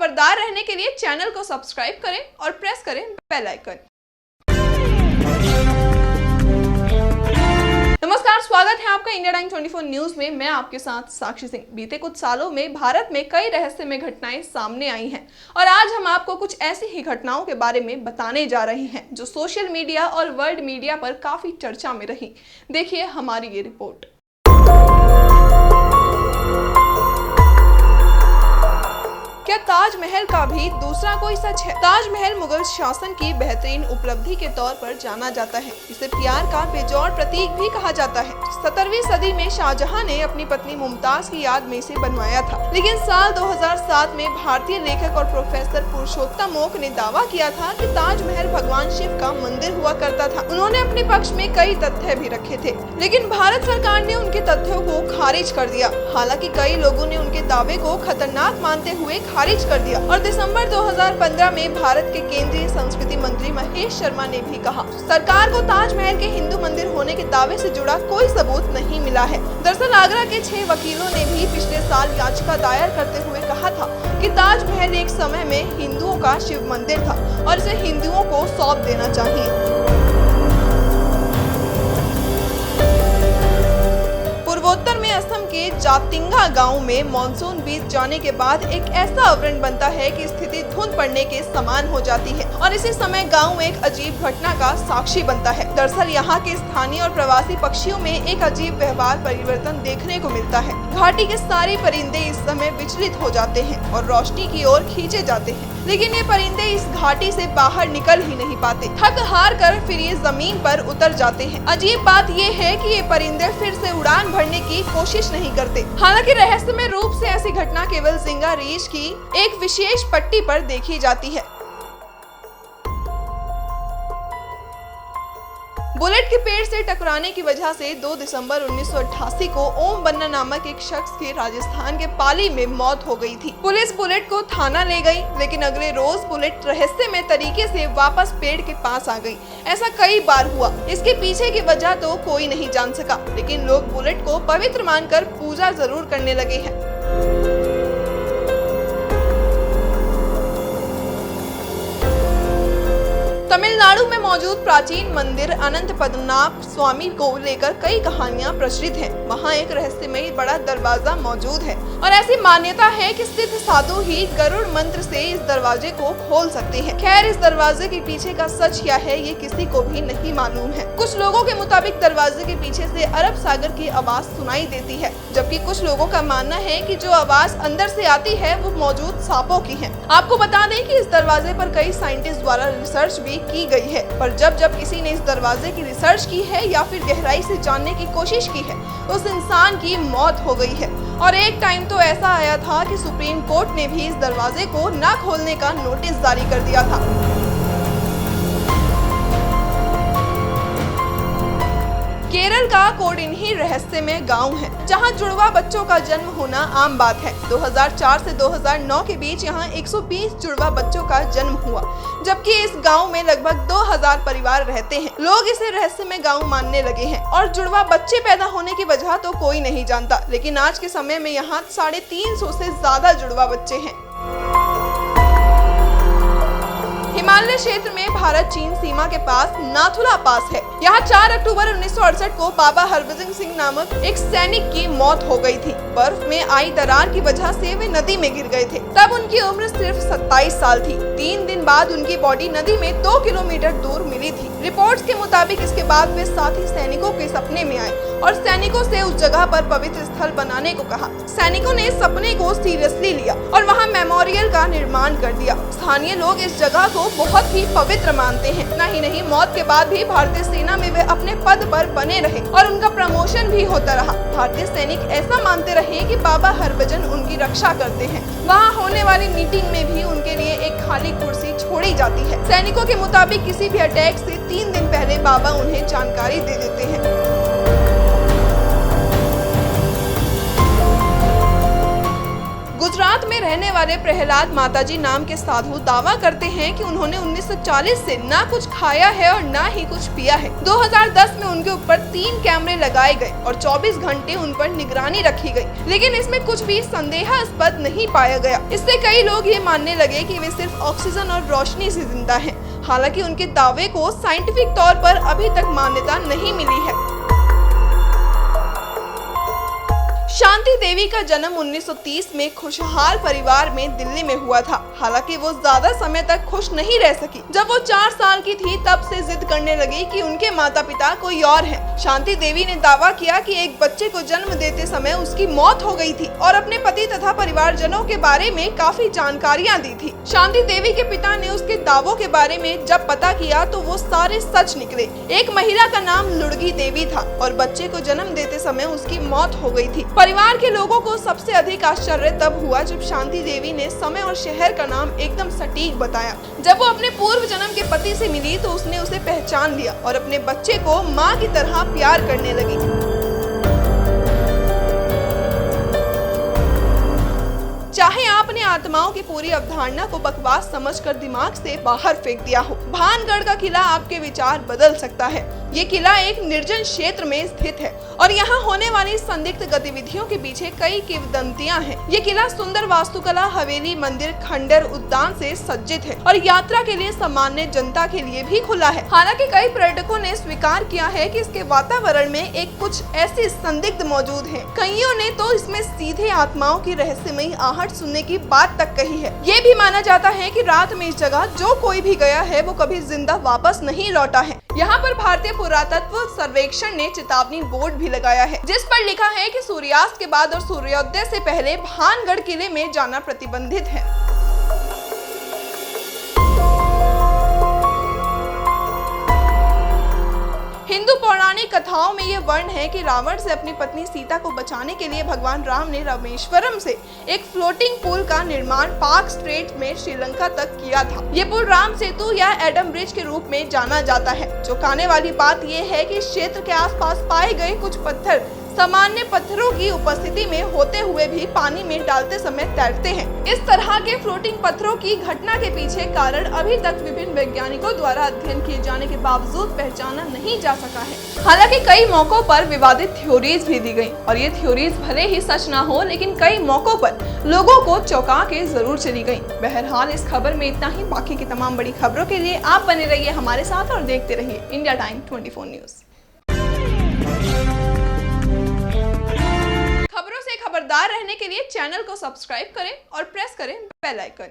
खबरदार रहने के लिए चैनल को सब्सक्राइब करें और प्रेस करें बेल आइकन। नमस्कार, स्वागत है आपका इंडिया टाइम 24 न्यूज में। मैं आपके साथ साक्षी सिंह। बीते कुछ सालों में भारत में कई रहस्यमय घटनाएं सामने आई हैं और आज हम आपको कुछ ऐसी ही घटनाओं के बारे में बताने जा रहे हैं जो सोशल मीडिया और वर्ल्ड मीडिया पर काफी चर्चा में रही। देखिए हमारी ये रिपोर्ट। क्या ताजमहल का भी दूसरा कोई सच है? ताजमहल मुगल शासन की बेहतरीन उपलब्धि के तौर पर जाना जाता है। इसे प्यार का बेजोड़ प्रतीक भी कहा जाता है। 17वीं सदी में शाहजहां ने अपनी पत्नी मुमताज की याद में इसे बनवाया था, लेकिन साल 2007 में भारतीय लेखक और प्रोफेसर पुरुषोत्तम ओक ने दावा किया था कि ताजमहल भगवान शिव का मंदिर हुआ करता था। उन्होंने अपने पक्ष में कई तथ्य भी रखे थे, लेकिन भारत सरकार ने उनके तथ्यों को खारिज कर दिया। हालांकि कई लोगों ने उनके दावे को खतरनाक मानते हुए खारिज कर दिया और दिसंबर 2015 में भारत के केंद्रीय संस्कृति मंत्री महेश शर्मा ने भी कहा, सरकार को ताजमहल के हिंदू मंदिर होने के दावे से जुड़ा कोई सबूत नहीं मिला है। दरअसल आगरा के 6 वकीलों ने भी पिछले साल याचिका दायर करते हुए कहा था कि ताजमहल एक समय में हिंदुओं का शिव मंदिर था और इसे हिंदुओं को सौंप देना चाहिए। पूर्वोत्तर में असम के जातिंगा गांव में मानसून बीत जाने के बाद एक ऐसा आवरण बनता है कि स्थिति धुंध पड़ने के समान हो जाती है और इसी समय गांव एक अजीब घटना का साक्षी बनता है। दरअसल यहाँ के स्थानीय और प्रवासी पक्षियों में एक अजीब व्यवहार परिवर्तन देखने को मिलता है। घाटी के सारे परिंदे इस समय विचलित हो जाते हैं और रोशनी की ओर खींचे जाते हैं, लेकिन ये परिंदे इस घाटी से बाहर निकल ही नहीं पाते। थक हार कर फिर ये जमीन पर उतर जाते हैं। अजीब बात ये है कि ये परिंदे फिर से उड़ान भरने की कोशिश नहीं करते। हालांकि रहस्यमय रूप से ऐसी घटना केवल जिंगा रीच की एक विशेष पट्टी पर देखी जाती है। बुलेट के पेड़ से टकराने की वजह से 2 दिसंबर 1988 को ओम बन्ना नामक एक शख्स की राजस्थान के पाली में मौत हो गई थी। पुलिस बुलेट को थाना ले गई, लेकिन अगले रोज बुलेट रहस्यमय तरीके से वापस पेड़ के पास आ गई। ऐसा कई बार हुआ। इसके पीछे की वजह तो कोई नहीं जान सका, लेकिन लोग बुलेट को पवित्र मानकर पूजा जरूर करने लगे हैं। तमिलनाडु में मौजूद प्राचीन मंदिर अनंत पद्मनाभ स्वामी को लेकर कई कहानियां प्रचलित हैं। वहां एक रहस्यमयी बड़ा दरवाजा मौजूद है और ऐसी मान्यता है कि सिद्ध साधु ही गरुड़ मंत्र से इस दरवाजे को खोल सकते हैं। खैर, इस दरवाजे के पीछे का सच क्या है ये किसी को भी नहीं मालूम है। कुछ लोगों के मुताबिक दरवाजे के पीछे से अरब सागर की आवाज सुनाई देती है, जबकि कुछ लोगों का मानना है कि जो आवाज अंदर से आती है वो मौजूद सांपों की है। आपको बता दें कि इस दरवाजे पर कई साइंटिस्ट द्वारा रिसर्च भी की गई है, पर जब किसी ने इस दरवाजे की रिसर्च की है या फिर गहराई से जानने की कोशिश की है, उस इंसान की मौत हो गई है। और एक टाइम तो ऐसा आया था कि सुप्रीम कोर्ट ने भी इस दरवाजे को न खोलने का नोटिस जारी कर दिया था। केरल का कोडिन्ही रहस्यमय गांव है, जहां जुड़वा बच्चों का जन्म होना आम बात है। 2004 से 2009 के बीच यहां 120 जुड़वा बच्चों का जन्म हुआ, जबकि इस गांव में लगभग 2000 परिवार रहते हैं। लोग इसे रहस्यमय गांव मानने लगे हैं और जुड़वा बच्चे पैदा होने की वजह तो कोई नहीं जानता, लेकिन आज के समय में यहाँ 350 से ज्यादा जुड़वा बच्चे हैं। हिमालय क्षेत्र में भारत चीन सीमा के पास नाथुला पास है। यहाँ 4 अक्टूबर 1968 को बाबा हरभजन सिंह नामक एक सैनिक की मौत हो गई थी। बर्फ में आई दरार की वजह से वे नदी में गिर गए थे। तब उनकी उम्र सिर्फ 27 साल थी। 3 दिन बाद उनकी बॉडी नदी में 2 किलोमीटर दूर मिली थी। रिपोर्ट्स के मुताबिक इसके बाद वे साथी सैनिकों के सपने में आए और सैनिकों से उस जगह पर पवित्र स्थल बनाने को कहा। सैनिकों ने सपने को सीरियसली लिया और वहाँ मेमोरियल का निर्माण कर दिया। स्थानीय लोग इस जगह को बहुत ही पवित्र मानते हैं। नहीं, मौत के बाद भी भारतीय सेना में वे अपने पद पर बने रहे और उनका प्रमोशन भी होता रहा। भारतीय सैनिक ऐसा मानते रहे कि बाबा हरभजन उनकी रक्षा करते हैं। वहाँ होने वाली मीटिंग में भी उनके लिए एक खाली कुर्सी छोड़ी जाती है। सैनिकों के मुताबिक किसी भी अटैक से 3 दिन पहले बाबा उन्हें जानकारी दे देते हैं। गुजरात में रहने वाले प्रहलाद माताजी नाम के साधु दावा करते हैं कि उन्होंने 1940 से ना कुछ खाया है और ना ही कुछ पिया है। 2010 में उनके ऊपर 3 कैमरे लगाए गए और 24 घंटे उन पर निगरानी रखी गई, लेकिन इसमें कुछ भी संदेहास्पद नहीं पाया गया। इससे कई लोग ये मानने लगे कि वे सिर्फ ऑक्सीजन और रोशनी से जिंदा हैं। हालांकि उनके दावे को साइंटिफिक तौर पर अभी तक मान्यता नहीं मिली है। शांति देवी का जन्म 1930 में खुशहाल परिवार में दिल्ली में हुआ था। हालांकि वो ज्यादा समय तक खुश नहीं रह सकी। जब वो 4 साल की थी तब से जिद करने लगी कि उनके माता पिता कोई और हैं। शांति देवी ने दावा किया कि एक बच्चे को जन्म देते समय उसकी मौत हो गई थी और अपने पति तथा परिवारजनों के बारे में काफी जानकारियां दी थी। शांति देवी के पिता ने उसके दावों के बारे में जब पता किया तो वो सारे सच निकले। एक महिला का नाम लुड़गी देवी था और बच्चे को जन्म देते समय उसकी मौत हो गई थी। परिवार के लोगों को सबसे अधिक आश्चर्य तब हुआ जब शांति देवी ने समय और शहर का नाम एकदम सटीक बताया। जब वो अपने पूर्व जन्म के पति से मिली तो उसने उसे पहचान लिया और अपने बच्चे को माँ की तरह प्यार करने लगी। चाहे आपने आत्माओं की पूरी अवधारणा को बकवास समझकर दिमाग से बाहर फेंक दिया हो, भानगढ़ का किला आपके विचार बदल सकता है। ये किला एक निर्जन क्षेत्र में स्थित है और यहाँ होने वाली संदिग्ध गतिविधियों के पीछे कई किंवदंतियां हैं। ये किला सुंदर वास्तुकला, हवेली, मंदिर, खंडर, उद्यान से सज्जित है और यात्रा के लिए सामान्य जनता के लिए भी खुला है। हालांकि कई पर्यटकों ने स्वीकार किया है कि इसके वातावरण में एक कुछ ऐसी संदिग्ध मौजूद है। कईयों ने तो इसमें सीधे आत्माओं की रहस्यमयी आहट सुनने की बात तक कही है। ये भी माना जाता है कि रात में इस जगह जो कोई भी गया है वो कभी जिंदा वापस नहीं लौटा है। यहाँ पर भारतीय पुरातत्व सर्वेक्षण ने चेतावनी बोर्ड भी लगाया है, जिस पर लिखा है कि सूर्यास्त के बाद और सूर्योदय से पहले भानगढ़ किले में जाना प्रतिबंधित है। हिंदू पौराणिक कथाओं में ये वर्ण है कि रावण से अपनी पत्नी सीता को बचाने के लिए भगवान राम ने रामेश्वरम से एक फ्लोटिंग पुल का निर्माण पाक स्ट्रेट में श्रीलंका तक किया था। ये पुल राम सेतु या एडम ब्रिज के रूप में जाना जाता है। चौंकाने वाली बात यह है कि क्षेत्र के आसपास पाए गए कुछ पत्थर सामान्य पत्थरों की उपस्थिति में होते हुए भी पानी में डालते समय तैरते हैं। इस तरह के फ्लोटिंग पत्थरों की घटना के पीछे कारण अभी तक विभिन्न वैज्ञानिकों द्वारा अध्ययन किए जाने के बावजूद पहचाना नहीं जा सका है। हालांकि कई मौकों पर विवादित थ्योरीज भी दी गई और ये थ्योरीज भले ही सच ना हो, लेकिन कई मौकों पर लोगों को चौंका के जरूर चली गयी। बहरहाल इस खबर में इतना ही। बाकी की तमाम बड़ी खबरों के लिए आप बने रहिए हमारे साथ और देखते रहिए इंडिया टाइम 24 न्यूज। खबरों से खबरदार रहने के लिए चैनल को सब्सक्राइब करें और प्रेस करें बेल आइकन।